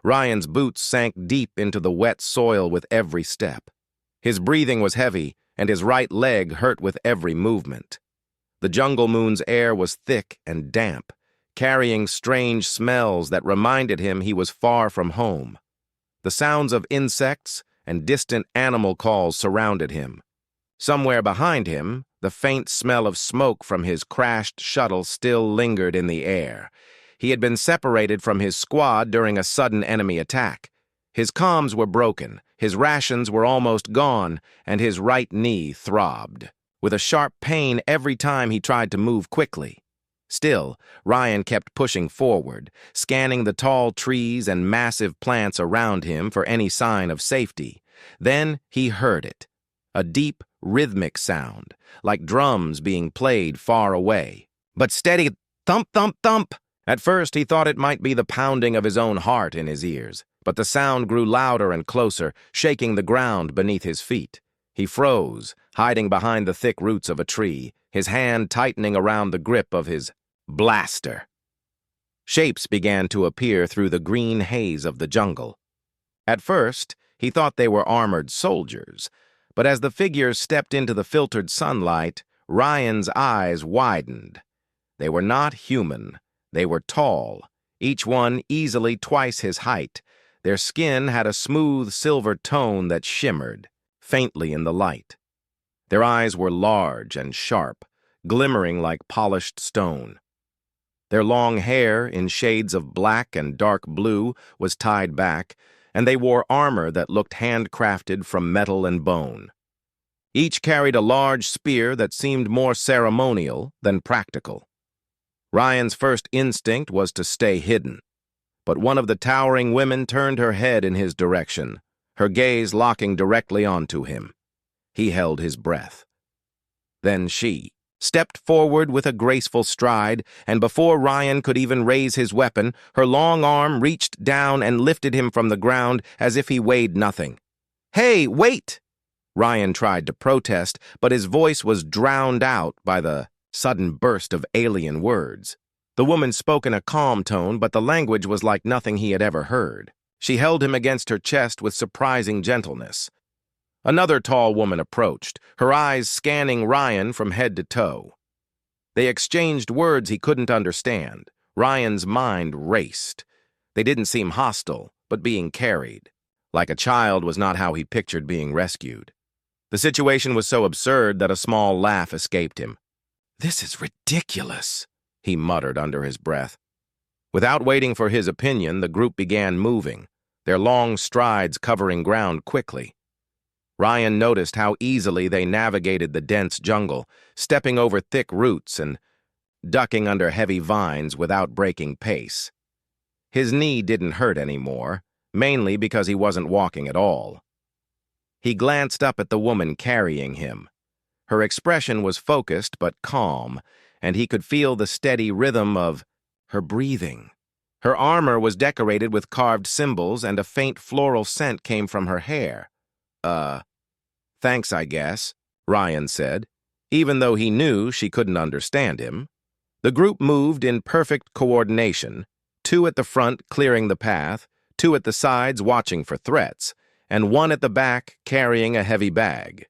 Ryan's boots sank deep into the wet soil with every step. His breathing was heavy, and his right leg hurt with every movement. The jungle moon's air was thick and damp, carrying strange smells that reminded him he was far from home. The sounds of insects and distant animal calls surrounded him. Somewhere behind him, the faint smell of smoke from his crashed shuttle still lingered in the air. He had been separated from his squad during a sudden enemy attack. His comms were broken, his rations were almost gone, and his right knee throbbed, with a sharp pain every time he tried to move quickly. Still, Ryan kept pushing forward, scanning the tall trees and massive plants around him for any sign of safety. Then he heard it, a deep, rhythmic sound, like drums being played far away. But steady, thump, thump, thump! At first he thought it might be the pounding of his own heart in his ears, but the sound grew louder and closer, shaking the ground beneath his feet. He froze, hiding behind the thick roots of a tree, his hand tightening around the grip of his blaster. Shapes began to appear through the green haze of the jungle. At first, he thought they were armored soldiers, but as the figures stepped into the filtered sunlight, Ryan's eyes widened. They were not human. They were tall, each one easily twice his height. Their skin had a smooth silver tone that shimmered faintly in the light. Their eyes were large and sharp, glimmering like polished stone. Their long hair, in shades of black and dark blue, was tied back, and they wore armor that looked handcrafted from metal and bone. Each carried a large spear that seemed more ceremonial than practical. Ryan's first instinct was to stay hidden, but one of the towering women turned her head in his direction, her gaze locking directly onto him. He held his breath. Then she stepped forward with a graceful stride, and before Ryan could even raise his weapon, her long arm reached down and lifted him from the ground as if he weighed nothing. "Hey, wait!" Ryan tried to protest, but his voice was drowned out by the sudden burst of alien words. The woman spoke in a calm tone, but the language was like nothing he had ever heard. She held him against her chest with surprising gentleness. Another tall woman approached, her eyes scanning Ryan from head to toe. They exchanged words he couldn't understand. Ryan's mind raced. They didn't seem hostile, but being carried. Like a child was not how he pictured being rescued. The situation was so absurd that a small laugh escaped him. "This is ridiculous," he muttered under his breath. Without waiting for his opinion, the group began moving, their long strides covering ground quickly. Ryan noticed how easily they navigated the dense jungle, stepping over thick roots and ducking under heavy vines without breaking pace. His knee didn't hurt anymore, mainly because he wasn't walking at all. He glanced up at the woman carrying him. Her expression was focused but calm, and he could feel the steady rhythm of her breathing. Her armor was decorated with carved symbols, and a faint floral scent came from her hair. Thanks, I guess," Ryan said, even though he knew she couldn't understand him. The group moved in perfect coordination, two at the front clearing the path, two at the sides watching for threats, and one at the back carrying a heavy bag.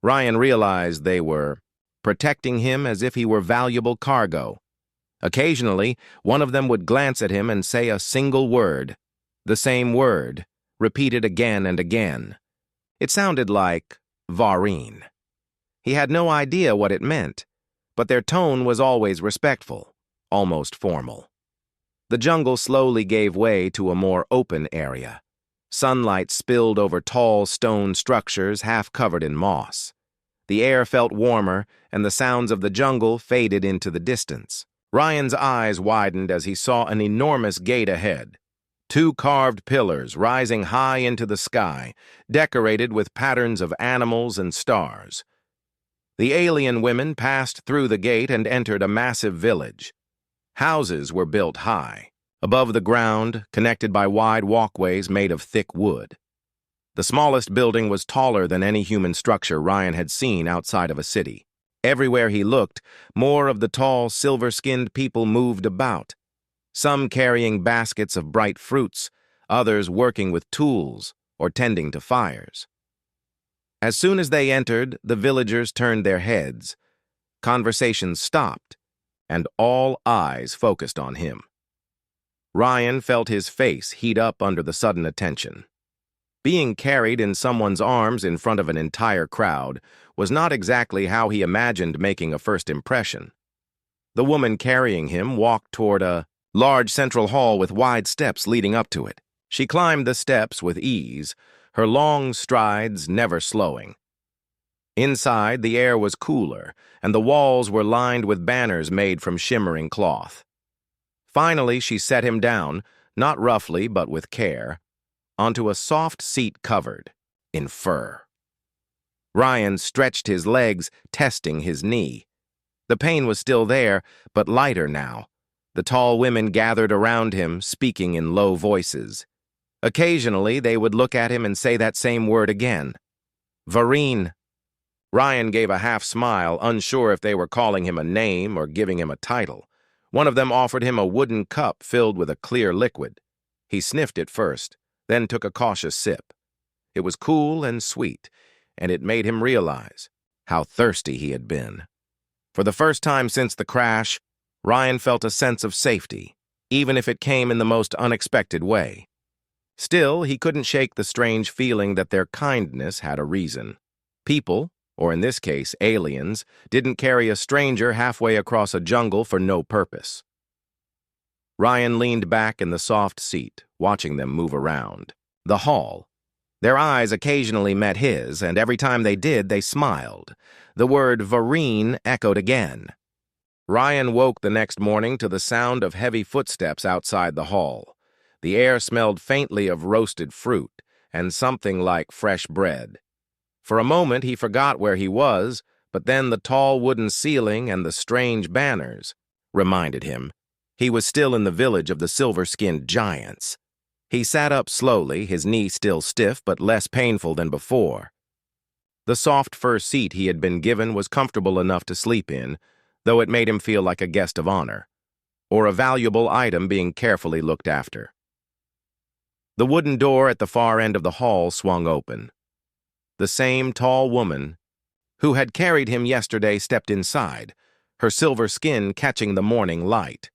Ryan realized they were protecting him as if he were valuable cargo. Occasionally, one of them would glance at him and say a single word, the same word, repeated again and again. It sounded like Varine. He had no idea what it meant, but their tone was always respectful, almost formal. The jungle slowly gave way to a more open area. Sunlight spilled over tall stone structures half covered in moss. The air felt warmer, and the sounds of the jungle faded into the distance. Ryan's eyes widened as he saw an enormous gate ahead. Two carved pillars rising high into the sky, decorated with patterns of animals and stars. The alien women passed through the gate and entered a massive village. Houses were built high, above the ground, connected by wide walkways made of thick wood. The smallest building was taller than any human structure Ryan had seen outside of a city. Everywhere he looked, more of the tall, silver-skinned people moved about, some carrying baskets of bright fruits, others working with tools or tending to fires. As soon as they entered, the villagers turned their heads. Conversations stopped, and all eyes focused on him. Ryan felt his face heat up under the sudden attention. Being carried in someone's arms in front of an entire crowd was not exactly how he imagined making a first impression. The woman carrying him walked toward a large central hall with wide steps leading up to it. She climbed the steps with ease, her long strides never slowing. Inside, the air was cooler, and the walls were lined with banners made from shimmering cloth. Finally, she set him down, not roughly but with care, onto a soft seat covered in fur. Ryan stretched his legs, testing his knee. The pain was still there, but lighter now. The tall women gathered around him, speaking in low voices. Occasionally, they would look at him and say that same word again. Vareen. Ryan gave a half smile, unsure if they were calling him a name or giving him a title. One of them offered him a wooden cup filled with a clear liquid. He sniffed it first, then took a cautious sip. It was cool and sweet, and it made him realize how thirsty he had been. For the first time since the crash, Ryan felt a sense of safety, even if it came in the most unexpected way. Still, he couldn't shake the strange feeling that their kindness had a reason. People, or in this case, aliens, didn't carry a stranger halfway across a jungle for no purpose. Ryan leaned back in the soft seat, watching them move around the hall. Their eyes occasionally met his, and every time they did, they smiled. The word Vareen echoed again. Ryan woke the next morning to the sound of heavy footsteps outside the hall. The air smelled faintly of roasted fruit and something like fresh bread. For a moment he forgot where he was, but then the tall wooden ceiling and the strange banners reminded him he was still in the village of the silver-skinned giants. He sat up slowly, his knee still stiff but less painful than before. The soft fur seat he had been given was comfortable enough to sleep in, though it made him feel like a guest of honor, or a valuable item being carefully looked after. The wooden door at the far end of the hall swung open. The same tall woman who had carried him yesterday stepped inside, her silver skin catching the morning light.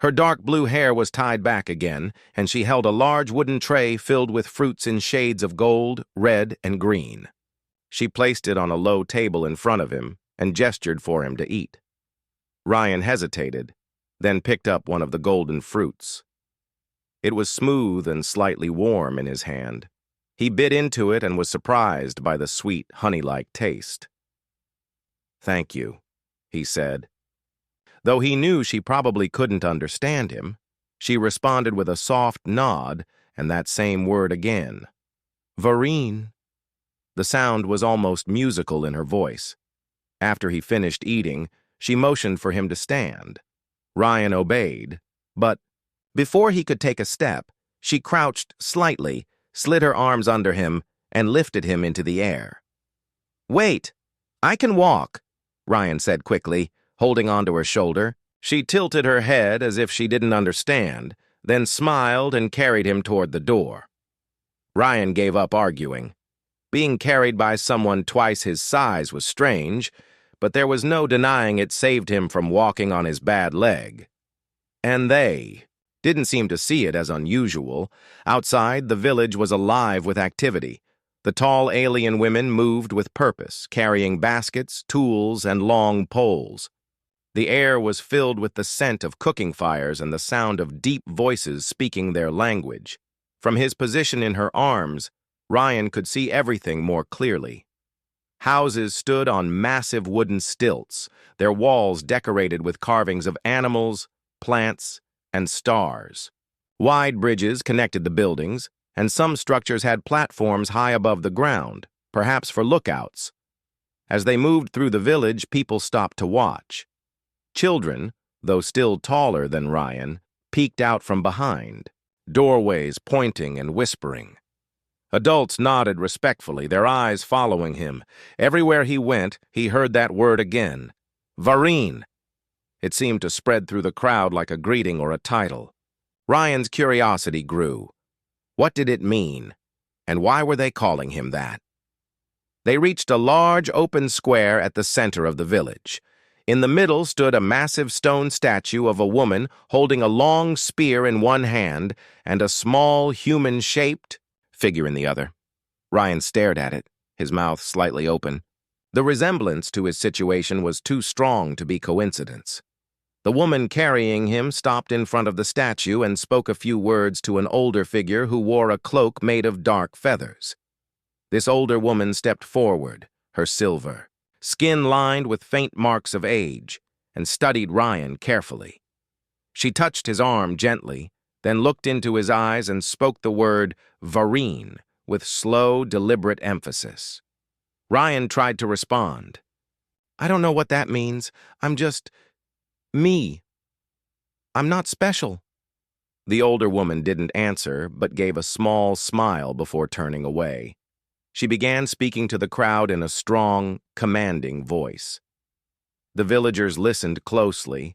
Her dark blue hair was tied back again, and she held a large wooden tray filled with fruits in shades of gold, red, and green. She placed it on a low table in front of him and gestured for him to eat. Ryan hesitated, then picked up one of the golden fruits. It was smooth and slightly warm in his hand. He bit into it and was surprised by the sweet, honey-like taste. "Thank you," he said. Though he knew she probably couldn't understand him, she responded with a soft nod and that same word again. Vareen. The sound was almost musical in her voice. After he finished eating, she motioned for him to stand. Ryan obeyed, but before he could take a step, she crouched slightly, slid her arms under him, and lifted him into the air. "Wait, I can walk," Ryan said quickly, holding onto her shoulder. She tilted her head as if she didn't understand, then smiled and carried him toward the door. Ryan gave up arguing. Being carried by someone twice his size was strange, but there was no denying it saved him from walking on his bad leg. And they didn't seem to see it as unusual. Outside, the village was alive with activity. The tall alien women moved with purpose, carrying baskets, tools, and long poles. The air was filled with the scent of cooking fires and the sound of deep voices speaking their language. From his position in her arms, Ryan could see everything more clearly. Houses stood on massive wooden stilts, their walls decorated with carvings of animals, plants, and stars. Wide bridges connected the buildings, and some structures had platforms high above the ground, perhaps for lookouts. As they moved through the village, people stopped to watch. Children, though still taller than Ryan, peeked out from behind, doorways pointing and whispering. Adults nodded respectfully, their eyes following him. Everywhere he went, he heard that word again, Vareen. It seemed to spread through the crowd like a greeting or a title. Ryan's curiosity grew. What did it mean? And why were they calling him that? They reached a large open square at the center of the village. In the middle stood a massive stone statue of a woman holding a long spear in one hand and a small human-shaped figure in the other. Ryan stared at it, his mouth slightly open. The resemblance to his situation was too strong to be coincidence. The woman carrying him stopped in front of the statue and spoke a few words to an older figure who wore a cloak made of dark feathers. This older woman stepped forward, her silver, skin lined with faint marks of age, and studied Ryan carefully. She touched his arm gently, then looked into his eyes and spoke the word Vareen with slow, deliberate emphasis. Ryan tried to respond. "I don't know what that means. I'm just me. I'm not special." The older woman didn't answer, but gave a small smile before turning away. She began speaking to the crowd in a strong, commanding voice. The villagers listened closely,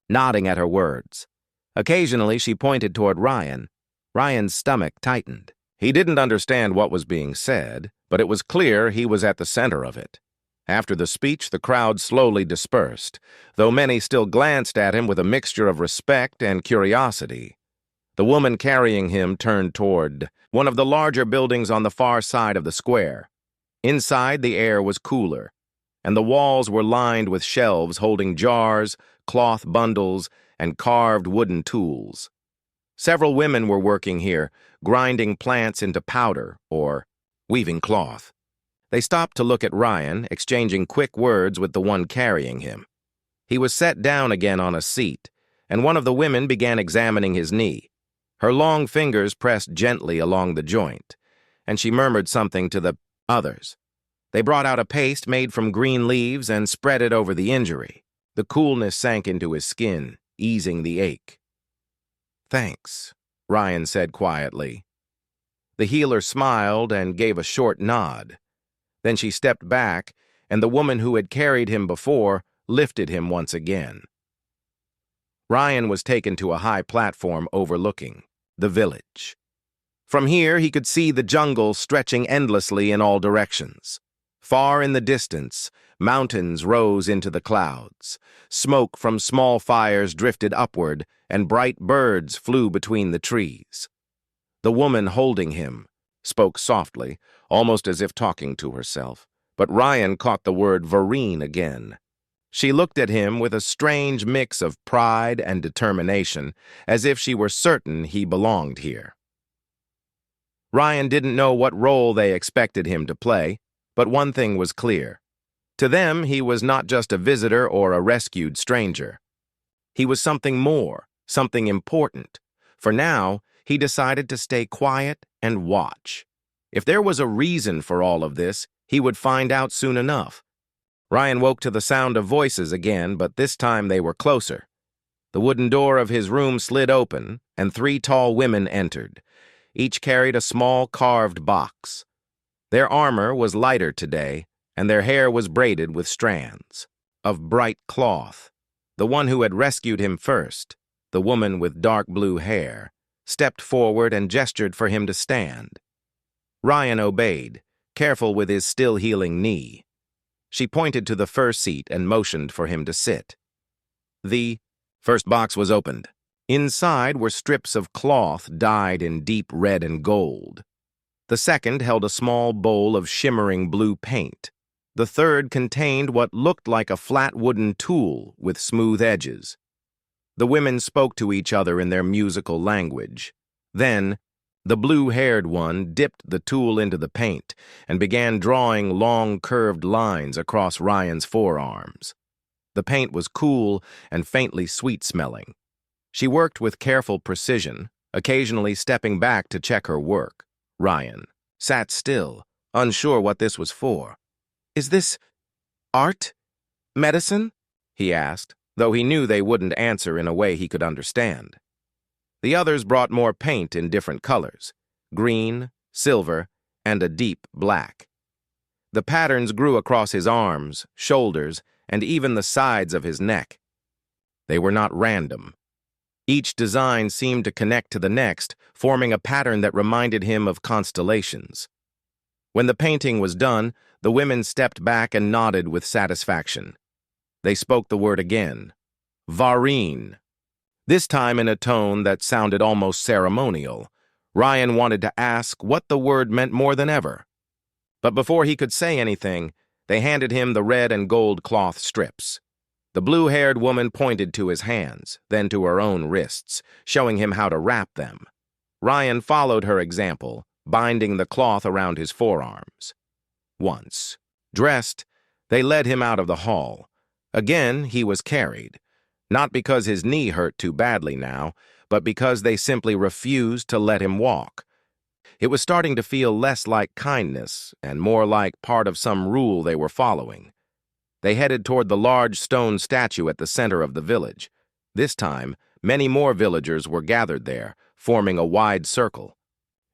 nodding at her words. Occasionally, she pointed toward Ryan. Ryan's stomach tightened. He didn't understand what was being said, but it was clear he was at the center of it. After the speech, the crowd slowly dispersed, though many still glanced at him with a mixture of respect and curiosity. The woman carrying him turned toward one of the larger buildings on the far side of the square. Inside, the air was cooler, and the walls were lined with shelves holding jars, cloth bundles, and carved wooden tools. Several women were working here, grinding plants into powder or weaving cloth. They stopped to look at Ryan, exchanging quick words with the one carrying him. He was set down again on a seat, and one of the women began examining his knee. Her long fingers pressed gently along the joint, and she murmured something to the others. They brought out a paste made from green leaves and spread it over the injury. The coolness sank into his skin, easing the ache. "Thanks," Ryan said quietly. The healer smiled and gave a short nod. Then she stepped back, and the woman who had carried him before lifted him once again. Ryan was taken to a high platform overlooking the village. From here, he could see the jungle stretching endlessly in all directions. Far in the distance, mountains rose into the clouds. Smoke from small fires drifted upward, and bright birds flew between the trees. The woman holding him spoke softly, almost as if talking to herself, but Ryan caught the word Vareen again. She looked at him with a strange mix of pride and determination, as if she were certain he belonged here. Ryan didn't know what role they expected him to play, but one thing was clear. To them, he was not just a visitor or a rescued stranger. He was something more, something important. For now, he decided to stay quiet and watch. If there was a reason for all of this, he would find out soon enough. Ryan woke to the sound of voices again, but this time they were closer. The wooden door of his room slid open, and 3 tall women entered. Each carried a small carved box. Their armor was lighter today, and their hair was braided with strands of bright cloth. The one who had rescued him first, the woman with dark blue hair, stepped forward and gestured for him to stand. Ryan obeyed, careful with his still-healing knee. She pointed to the fur seat and motioned for him to sit. The first box was opened. Inside were strips of cloth dyed in deep red and gold. The second held a small bowl of shimmering blue paint. The third contained what looked like a flat wooden tool with smooth edges. The women spoke to each other in their musical language. Then, the blue-haired one dipped the tool into the paint and began drawing long, curved lines across Ryan's forearms. The paint was cool and faintly sweet-smelling. She worked with careful precision, occasionally stepping back to check her work. Ryan sat still, unsure what this was for. "Is this art? Medicine?" he asked, though he knew they wouldn't answer in a way he could understand. The others brought more paint in different colors, green, silver, and a deep black. The patterns grew across his arms, shoulders, and even the sides of his neck. They were not random. Each design seemed to connect to the next, forming a pattern that reminded him of constellations. When the painting was done, the women stepped back and nodded with satisfaction. They spoke the word again, Vareen, this time in a tone that sounded almost ceremonial. Ryan wanted to ask what the word meant more than ever. But before he could say anything, they handed him the red and gold cloth strips. The blue-haired woman pointed to his hands, then to her own wrists, showing him how to wrap them. Ryan followed her example, binding the cloth around his forearms. Once dressed, they led him out of the hall. Again, he was carried, not because his knee hurt too badly now, but because they simply refused to let him walk. It was starting to feel less like kindness and more like part of some rule they were following. They headed toward the large stone statue at the center of the village. This time, many more villagers were gathered there, forming a wide circle.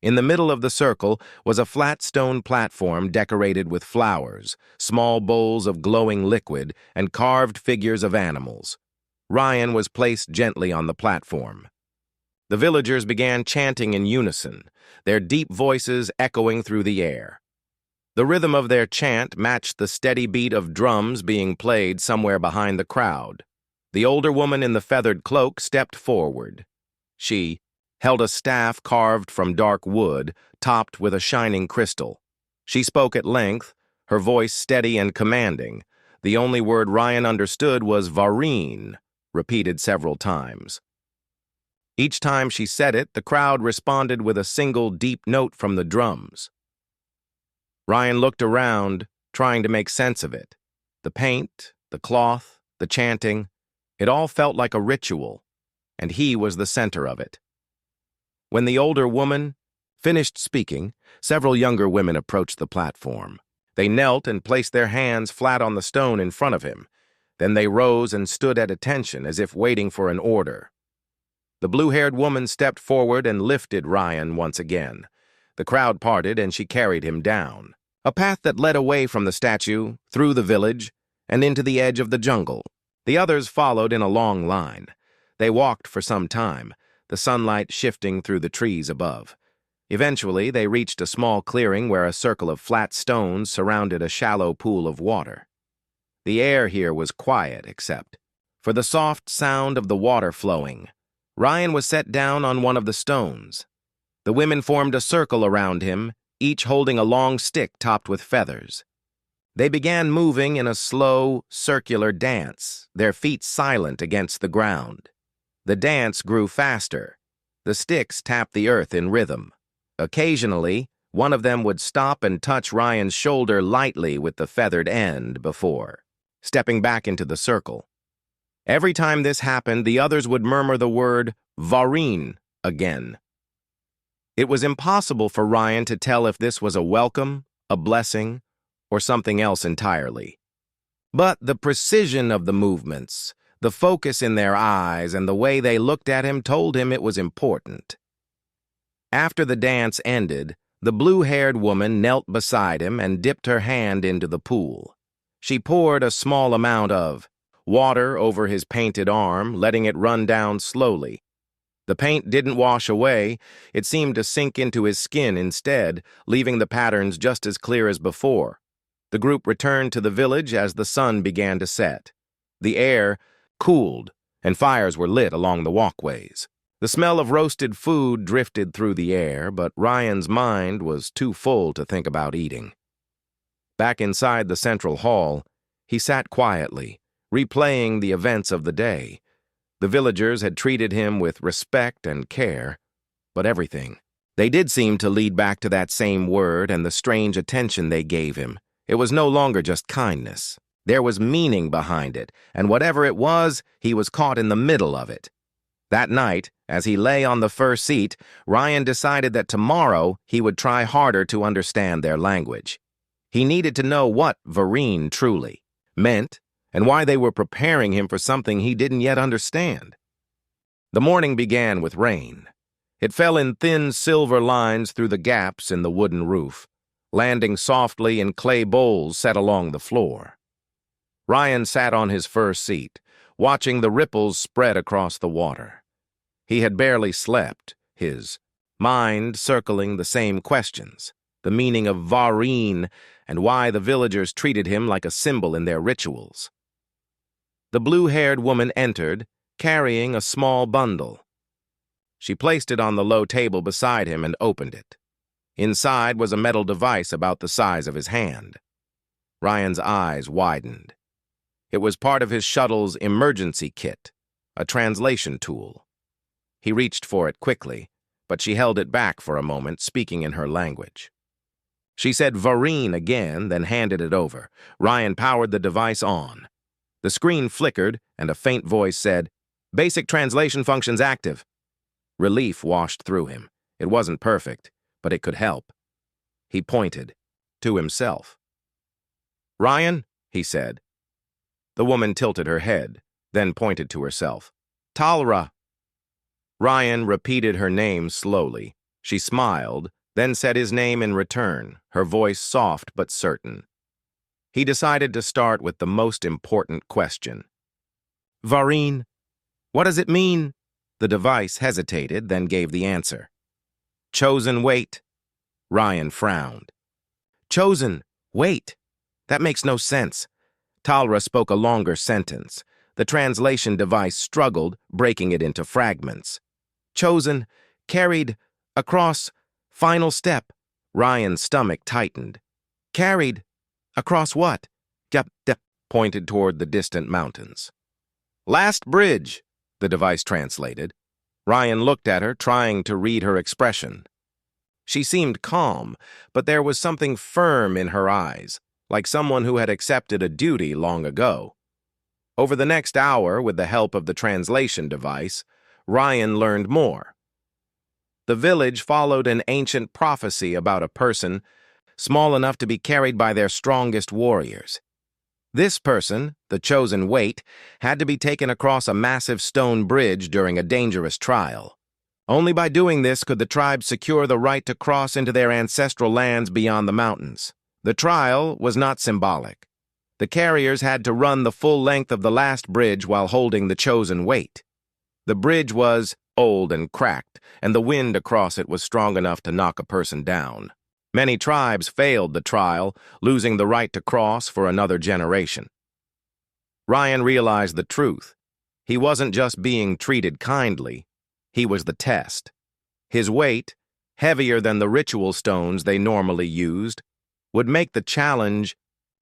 In the middle of the circle was a flat stone platform decorated with flowers, small bowls of glowing liquid, and carved figures of animals. Ryan was placed gently on the platform. The villagers began chanting in unison, their deep voices echoing through the air. The rhythm of their chant matched the steady beat of drums being played somewhere behind the crowd. The older woman in the feathered cloak stepped forward. She held a staff carved from dark wood, topped with a shining crystal. She spoke at length, her voice steady and commanding. The only word Ryan understood was Vareen, repeated several times. Each time she said it, the crowd responded with a single deep note from the drums. Ryan looked around, trying to make sense of it. The paint, the cloth, the chanting, it all felt like a ritual, and he was the center of it. When the older woman finished speaking, several younger women approached the platform. They knelt and placed their hands flat on the stone in front of him. Then they rose and stood at attention as if waiting for an order. The blue-haired woman stepped forward and lifted Ryan once again. The crowd parted and she carried him down. A path that led away from the statue, through the village, and into the edge of the jungle. The others followed in a long line. They walked for some time, the sunlight shifting through the trees above. Eventually, they reached a small clearing where a circle of flat stones surrounded a shallow pool of water. The air here was quiet, except for the soft sound of the water flowing. Ryan was set down on one of the stones. The women formed a circle around him, each holding a long stick topped with feathers. They began moving in a slow, circular dance, their feet silent against the ground. The dance grew faster. The sticks tapped the earth in rhythm. Occasionally, one of them would stop and touch Ryan's shoulder lightly with the feathered end before stepping back into the circle. Every time this happened, the others would murmur the word Vareen again. It was impossible for Ryan to tell if this was a welcome, a blessing, or something else entirely. But the precision of the movements, the focus in their eyes, and the way they looked at him told him it was important. After the dance ended, the blue-haired woman knelt beside him and dipped her hand into the pool. She poured a small amount of water over his painted arm, letting it run down slowly. The paint didn't wash away, it seemed to sink into his skin instead, leaving the patterns just as clear as before. The group returned to the village as the sun began to set. The air cooled, and fires were lit along the walkways. The smell of roasted food drifted through the air, but Ryan's mind was too full to think about eating. Back inside the central hall, he sat quietly, replaying the events of the day. The villagers had treated him with respect and care, but everything. They did seem to lead back to that same word and the strange attention they gave him. It was no longer just kindness. There was meaning behind it, and whatever it was, he was caught in the middle of it. That night, as he lay on the fur seat, Ryan decided that tomorrow he would try harder to understand their language. He needed to know what Vareen truly meant and why they were preparing him for something he didn't yet understand. The morning began with rain. It fell in thin silver lines through the gaps in the wooden roof, landing softly in clay bowls set along the floor. Ryan sat on his fur seat, watching the ripples spread across the water. He had barely slept, his mind circling the same questions, the meaning of Vareen and why the villagers treated him like a symbol in their rituals. The blue-haired woman entered, carrying a small bundle. She placed it on the low table beside him and opened it. Inside was a metal device about the size of his hand. Ryan's eyes widened. It was part of his shuttle's emergency kit, a translation tool. He reached for it quickly, but she held it back for a moment, speaking in her language. She said Vareen again, then handed it over. Ryan powered the device on. The screen flickered, and a faint voice said, "Basic translation functions active." Relief washed through him. It wasn't perfect, but it could help. He pointed, to himself. "Ryan," he said. The woman tilted her head, then pointed to herself. "Talra." Ryan repeated her name slowly. She smiled, then said his name in return, her voice soft but certain. He decided to start with the most important question. "Vareen, what does it mean?" The device hesitated, then gave the answer. "Chosen wait." Ryan frowned. "Chosen wait? That makes no sense." Talra spoke a longer sentence. The translation device struggled, breaking it into fragments. "Chosen, carried, across, final step." Ryan's stomach tightened. "Carried? Across what?" Yep, pointed toward the distant mountains. "Last bridge," the device translated. Ryan looked at her, trying to read her expression. She seemed calm, but there was something firm in her eyes, like someone who had accepted a duty long ago. Over the next hour, with the help of the translation device, Ryan learned more. The village followed an ancient prophecy about a person small enough to be carried by their strongest warriors. This person, the chosen wait, had to be taken across a massive stone bridge during a dangerous trial. Only by doing this could the tribe secure the right to cross into their ancestral lands beyond the mountains. The trial was not symbolic. The carriers had to run the full length of the last bridge while holding the chosen wait. The bridge was old and cracked, and the wind across it was strong enough to knock a person down. Many tribes failed the trial, losing the right to cross for another generation. Ryan realized the truth. He wasn't just being treated kindly. He was the test. His weight, heavier than the ritual stones they normally used, would make the challenge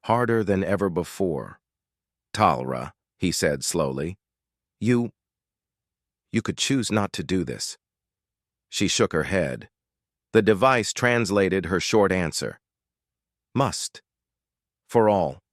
harder than ever before. "Talra," he said slowly, you could choose not to do this." She shook her head. The device translated her short answer. "Must. For all."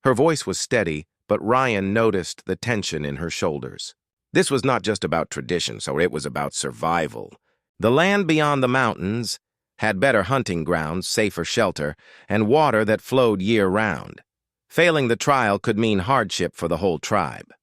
Her voice was steady, but Ryan noticed the tension in her shoulders. This was not just about tradition, so it was about survival. The land beyond the mountains had better hunting grounds, safer shelter, and water that flowed year-round. Failing the trial could mean hardship for the whole tribe.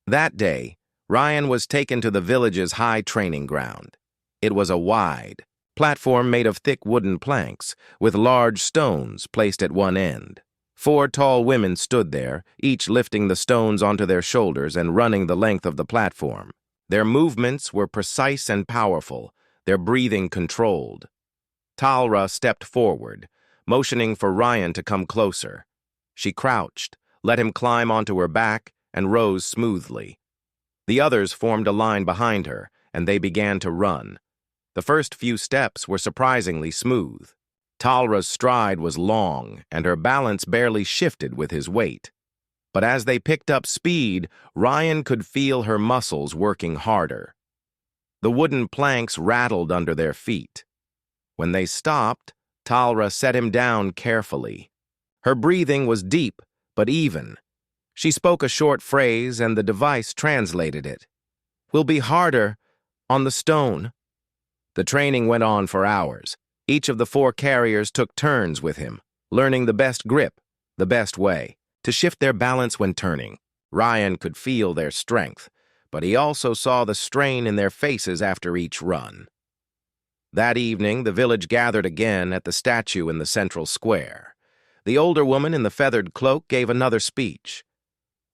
That day, Ryan was taken to the village's high training ground. It was a wide platform made of thick wooden planks, with large stones placed at one end. 4 tall women stood there, each lifting the stones onto their shoulders and running the length of the platform. Their movements were precise and powerful, their breathing controlled. Talra stepped forward, motioning for Ryan to come closer. She crouched, let him climb onto her back, and rose smoothly. The others formed a line behind her, and they began to run. The first few steps were surprisingly smooth. Talra's stride was long, and her balance barely shifted with his weight. But as they picked up speed, Ryan could feel her muscles working harder. The wooden planks rattled under their feet. When they stopped, Talra set him down carefully. Her breathing was deep, but even. She spoke a short phrase, and the device translated it. "Will be harder on the stone." The training went on for hours. Each of the 4 carriers took turns with him, learning the best grip, the best way, to shift their balance when turning. Ryan could feel their strength, but he also saw the strain in their faces after each run. That evening, the village gathered again at the statue in the central square. The older woman in the feathered cloak gave another speech.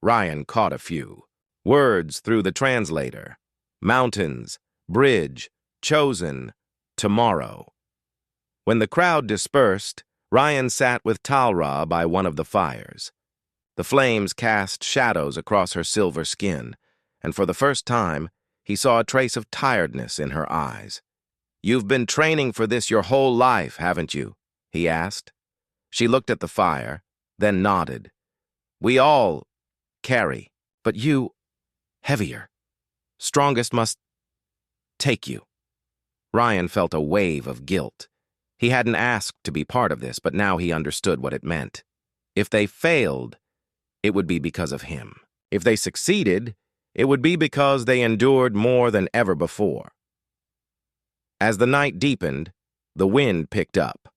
Ryan caught a few words through the translator. Mountains, bridge, chosen, tomorrow. When the crowd dispersed, Ryan sat with Talra by one of the fires. The flames cast shadows across her silver skin, and for the first time, he saw a trace of tiredness in her eyes. "You've been training for this your whole life, haven't you?" he asked. She looked at the fire, then nodded. "We all carry, but you, heavier. Strongest must take you." Ryan felt a wave of guilt. He hadn't asked to be part of this, but now he understood what it meant. If they failed, it would be because of him. If they succeeded, it would be because they endured more than ever before. As the night deepened, the wind picked up.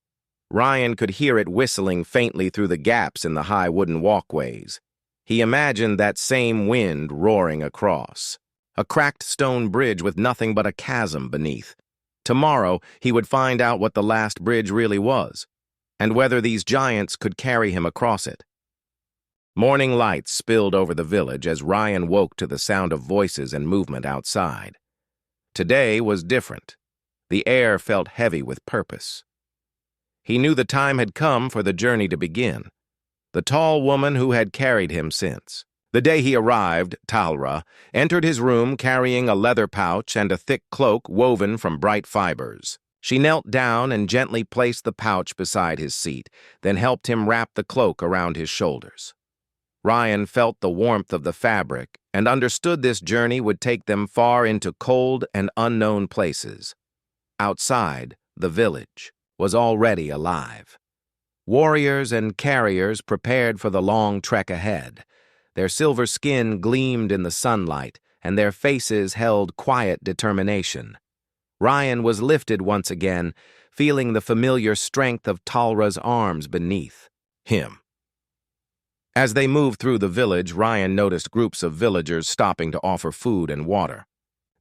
Ryan could hear it whistling faintly through the gaps in the high wooden walkways. He imagined that same wind roaring across. A cracked stone bridge with nothing but a chasm beneath. Tomorrow, he would find out what the last bridge really was, and whether these giants could carry him across it. Morning light spilled over the village as Ryan woke to the sound of voices and movement outside. Today was different. The air felt heavy with purpose. He knew the time had come for the journey to begin. The tall woman who had carried him since. The day he arrived, Talra entered his room carrying a leather pouch and a thick cloak woven from bright fibers. She knelt down and gently placed the pouch beside his seat, then helped him wrap the cloak around his shoulders. Ryan felt the warmth of the fabric and understood this journey would take them far into cold and unknown places. Outside, the village was already alive. Warriors and carriers prepared for the long trek ahead. Their silver skin gleamed in the sunlight, and their faces held quiet determination. Ryan was lifted once again, feeling the familiar strength of Talra's arms beneath him. As they moved through the village, Ryan noticed groups of villagers stopping to offer food and water.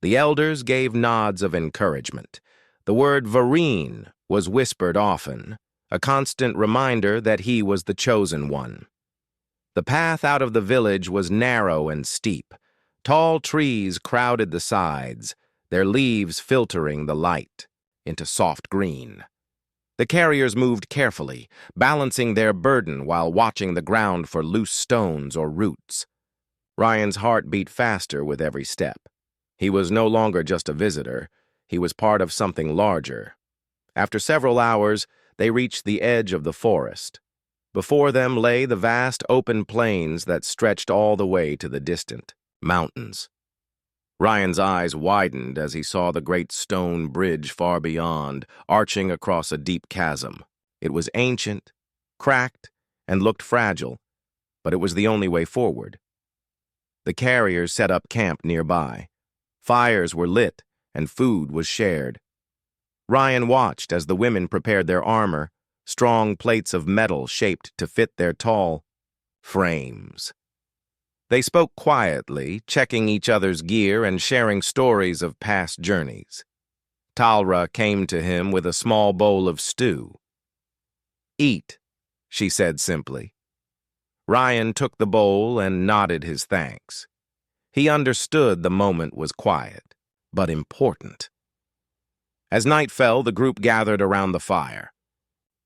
The elders gave nods of encouragement. The word Vareen was whispered often, a constant reminder that he was the chosen one. The path out of the village was narrow and steep. Tall trees crowded the sides, their leaves filtering the light into soft green. The carriers moved carefully, balancing their burden while watching the ground for loose stones or roots. Ryan's heart beat faster with every step. He was no longer just a visitor. He was part of something larger. After several hours, they reached the edge of the forest. Before them lay the vast open plains that stretched all the way to the distant mountains. Ryan's eyes widened as he saw the great stone bridge far beyond, arching across a deep chasm. It was ancient, cracked, and looked fragile, but it was the only way forward. The carriers set up camp nearby. Fires were lit, and food was shared. Ryan watched as the women prepared their armor, strong plates of metal shaped to fit their tall frames. They spoke quietly, checking each other's gear and sharing stories of past journeys. Talra came to him with a small bowl of stew. "Eat," she said simply. Ryan took the bowl and nodded his thanks. He understood the moment was quiet, but important. As night fell, the group gathered around the fire.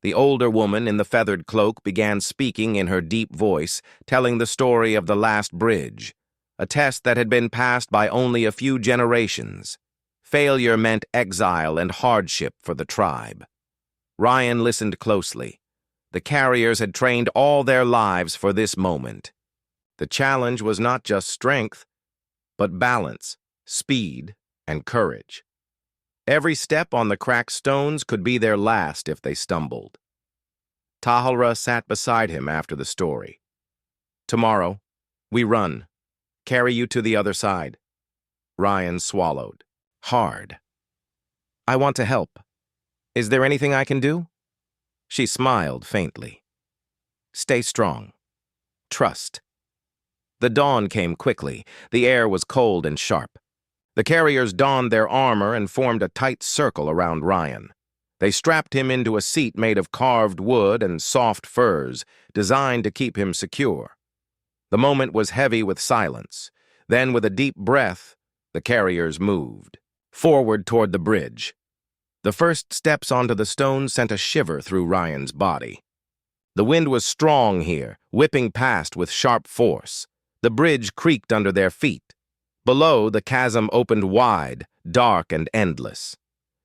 The older woman in the feathered cloak began speaking in her deep voice, telling the story of the last bridge, a test that had been passed by only a few generations. Failure meant exile and hardship for the tribe. Ryan listened closely. The carriers had trained all their lives for this moment. The challenge was not just strength, but balance, speed, and courage. Every step on the cracked stones could be their last if they stumbled. Talra sat beside him after the story. "Tomorrow, we run. Carry you to the other side." Ryan swallowed. Hard. "I want to help. Is there anything I can do?" She smiled faintly. "Stay strong. Trust." The dawn came quickly. The air was cold and sharp. The carriers donned their armor and formed a tight circle around Ryan. They strapped him into a seat made of carved wood and soft furs, designed to keep him secure. The moment was heavy with silence. Then, with a deep breath, The carriers moved, forward toward the bridge. The first steps onto the stone sent a shiver through Ryan's body. The wind was strong here, whipping past with sharp force. The bridge creaked under their feet. Below, the chasm opened wide, dark and endless.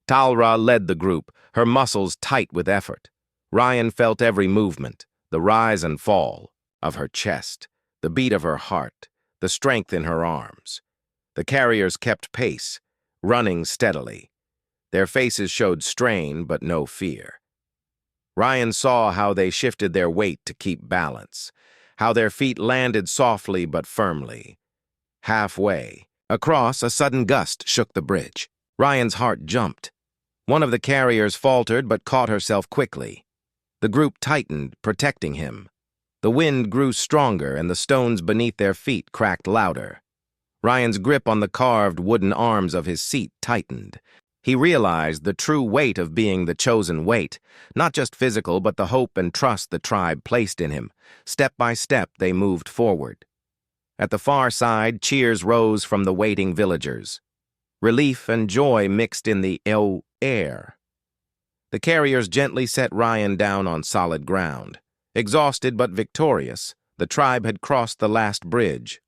Talra led the group, her muscles tight with effort. Ryan felt every movement, the rise and fall of her chest, the beat of her heart, the strength in her arms. The carriers kept pace, running steadily. Their faces showed strain but no fear. Ryan saw how they shifted their weight to keep balance, how their feet landed softly but firmly. Halfway across, a sudden gust shook the bridge. Ryan's heart jumped. One of the carriers faltered but caught herself quickly. The group tightened, protecting him. The wind grew stronger and the stones beneath their feet cracked louder. Ryan's grip on the carved wooden arms of his seat tightened. He realized the true weight of being the chosen weight, not just physical but the hope and trust the tribe placed in him. Step by step, they moved forward. At the far side, cheers rose from the waiting villagers. Relief and joy mixed in the air. The carriers gently set Ryan down on solid ground. Exhausted but victorious, the tribe had crossed the last bridge.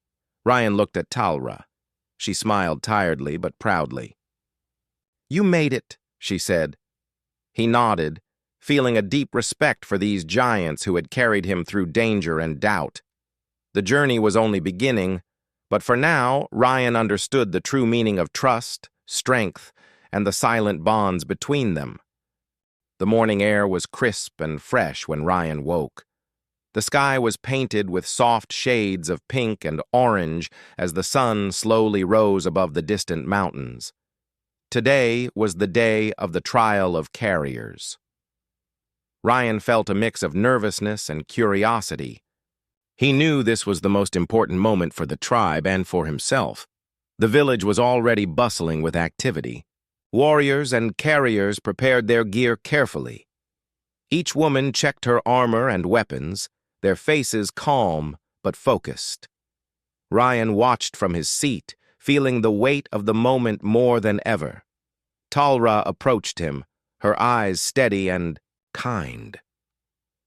Ryan looked at Talra. She smiled tiredly but proudly. "You made it," she said. He nodded, feeling a deep respect for these giants who had carried him through danger and doubt. The journey was only beginning, but for now, Ryan understood the true meaning of trust, strength, and the silent bonds between them. The morning air was crisp and fresh when Ryan woke. The sky was painted with soft shades of pink and orange as the sun slowly rose above the distant mountains. Today was the day of the trial of carriers. Ryan felt a mix of nervousness and curiosity. He knew this was the most important moment for the tribe and for himself. The village was already bustling with activity. Warriors and carriers prepared their gear carefully. Each woman checked her armor and weapons, their faces calm but focused. Ryan watched from his seat, feeling the weight of the moment more than ever. Talra approached him, her eyes steady and kind.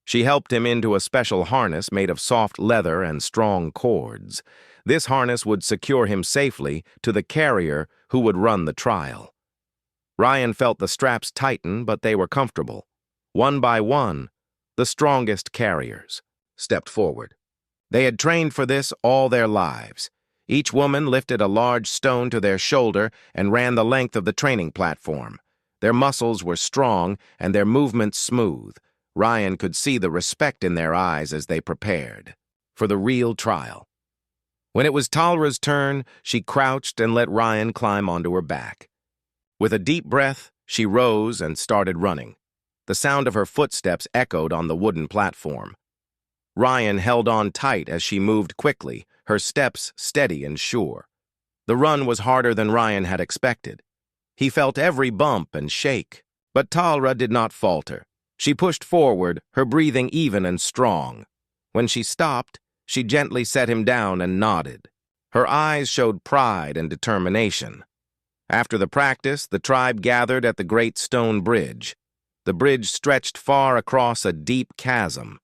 She helped him into a special harness made of soft leather and strong cords. This harness would secure him safely to the carrier who would run the trial. Ryan felt the straps tighten, but they were comfortable. One by one, the strongest carriers stepped forward. They had trained for this all their lives. Each woman lifted a large stone to their shoulder and ran the length of the training platform. Their muscles were strong and their movements smooth. Ryan could see the respect in their eyes as they prepared for the real trial. When it was Talra's turn, she crouched and let Ryan climb onto her back. With a deep breath, she rose and started running. The sound of her footsteps echoed on the wooden platform. Ryan held on tight as she moved quickly, her steps steady and sure. The run was harder than Ryan had expected. He felt every bump and shake, but Talra did not falter. She pushed forward, her breathing even and strong. When she stopped, she gently set him down and nodded. Her eyes showed pride and determination. After the practice, the tribe gathered at the great stone bridge. The bridge stretched far across a deep chasm.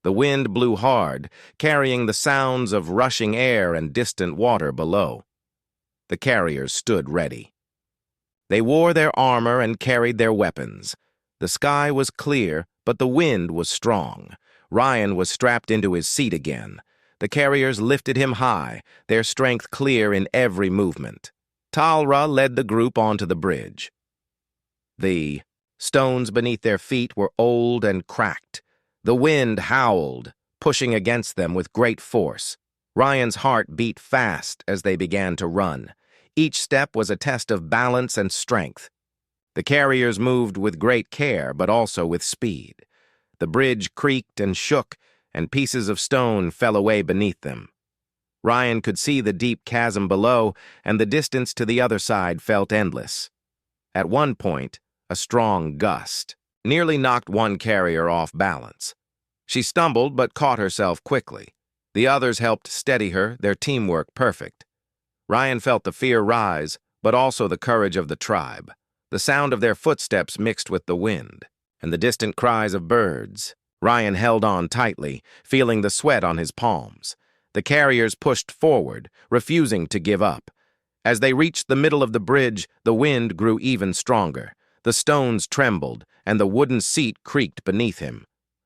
The wind blew hard, carrying the sounds of rushing air and distant water below. The carriers stood ready. They wore their armor and carried their weapons. The sky was clear, but the wind was strong. Ryan was strapped into his seat again. The carriers lifted him high, their strength clear in every movement. Talra led the group onto the bridge. The stones beneath their feet were old and cracked. The wind howled, pushing against them with great force. Ryan's heart beat fast as they began to run. Each step was a test of balance and strength. The carriers moved with great care, but also with speed. The bridge creaked and shook, and pieces of stone fell away beneath them. Ryan could see the deep chasm below, and the distance to the other side felt endless. At one point, a strong gust nearly knocked one carrier off balance. She stumbled but caught herself quickly. The others helped steady her, their teamwork perfect. Ryan felt the fear rise, but also the courage of the tribe. The sound of their footsteps mixed with the wind, and the distant cries of birds. Ryan held on tightly, feeling the sweat on his palms. The carriers pushed forward, refusing to give up. As they reached the middle of the bridge, the wind grew even stronger. The stones trembled, and the wooden seat creaked beneath him.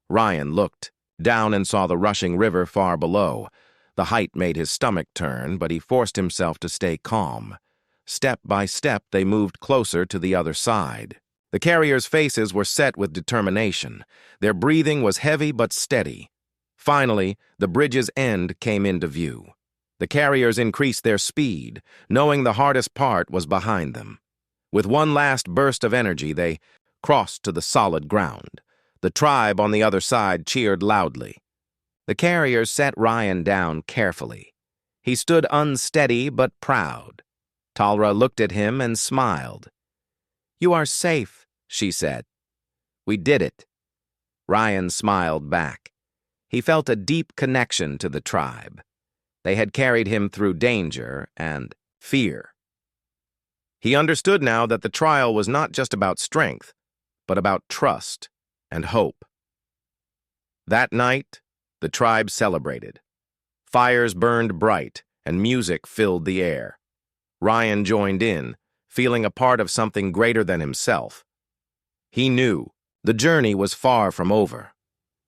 Ryan looked down and saw the rushing river far below. The height made his stomach turn, but he forced himself to stay calm. Step by step, they moved closer to the other side. The carriers' faces were set with determination. Their breathing was heavy but steady. Finally, the bridge's end came into view. The carriers increased their speed, knowing the hardest part was behind them. With one last burst of energy, they crossed to the solid ground. The tribe on the other side cheered loudly. The carriers set Ryan down carefully. He stood unsteady but proud. Talra looked at him and smiled. "You are safe," she said. "We did it." Ryan smiled back. He felt a deep connection to the tribe. They had carried him through danger and fear. He understood now that the trial was not just about strength, but about trust and hope. That night, the tribe celebrated. Fires burned bright, and music filled the air. Ryan joined in, feeling a part of something greater than himself. He knew the journey was far from over.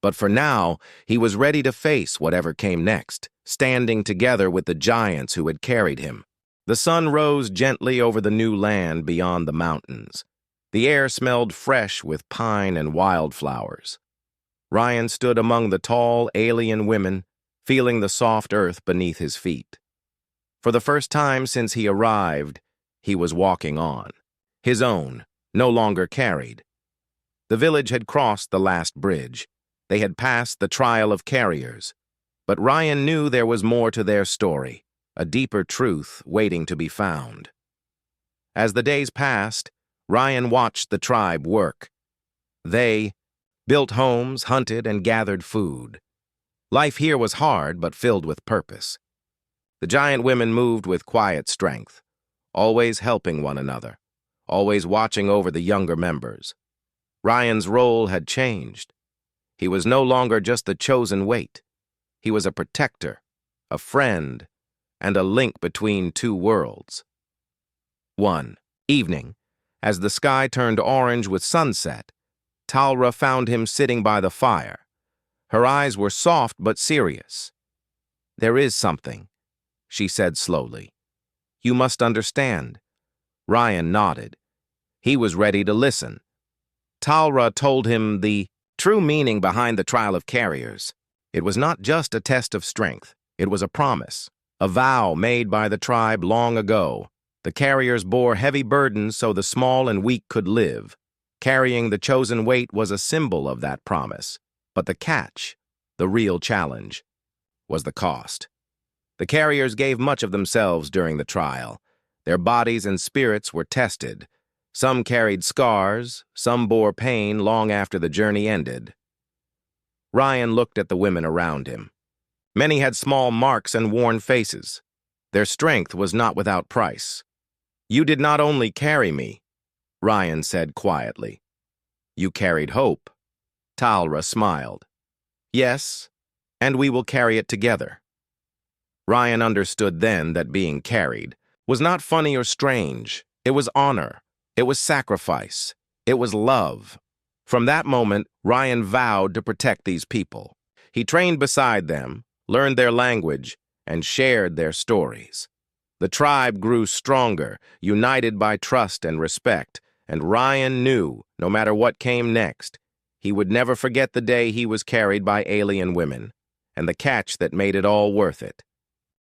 But for now, he was ready to face whatever came next, standing together with the giants who had carried him. The sun rose gently over the new land beyond the mountains. The air smelled fresh with pine and wildflowers. Ryan stood among the tall, alien women, feeling the soft earth beneath his feet. For the first time since he arrived, he was walking on. His own, no longer carried. The village had crossed the last bridge. They had passed the trial of carriers. But Ryan knew there was more to their story, a deeper truth waiting to be found. As the days passed, Ryan watched the tribe work. They built homes, hunted, and gathered food. Life here was hard, but filled with purpose. The giant women moved with quiet strength, always helping one another, always watching over the younger members. Ryan's role had changed. He was no longer just the chosen wait. He was a protector, a friend, and a link between two worlds. One evening, as the sky turned orange with sunset, Talra found him sitting by the fire. Her eyes were soft but serious. "There is something," she said slowly. "You must understand." Ryan nodded. He was ready to listen. Talra told him the true meaning behind the trial of carriers. It was not just a test of strength. It was a promise, a vow made by the tribe long ago. The carriers bore heavy burdens so the small and weak could live. Carrying the chosen weight was a symbol of that promise. But the catch, the real challenge, was the cost. The carriers gave much of themselves during the trial. Their bodies and spirits were tested. Some carried scars, some bore pain long after the journey ended. Ryan looked at the women around him. Many had small marks and worn faces. Their strength was not without price. "You did not only carry me," Ryan said quietly. "You carried hope." Talra smiled. "Yes, and we will carry it together." Ryan understood then that being carried was not funny or strange. It was honor. It was sacrifice. It was love. From that moment, Ryan vowed to protect these people. He trained beside them, learned their language, and shared their stories. The tribe grew stronger, united by trust and respect, and Ryan knew, no matter what came next, he would never forget the day he was carried by alien women, and the catch that made it all worth it.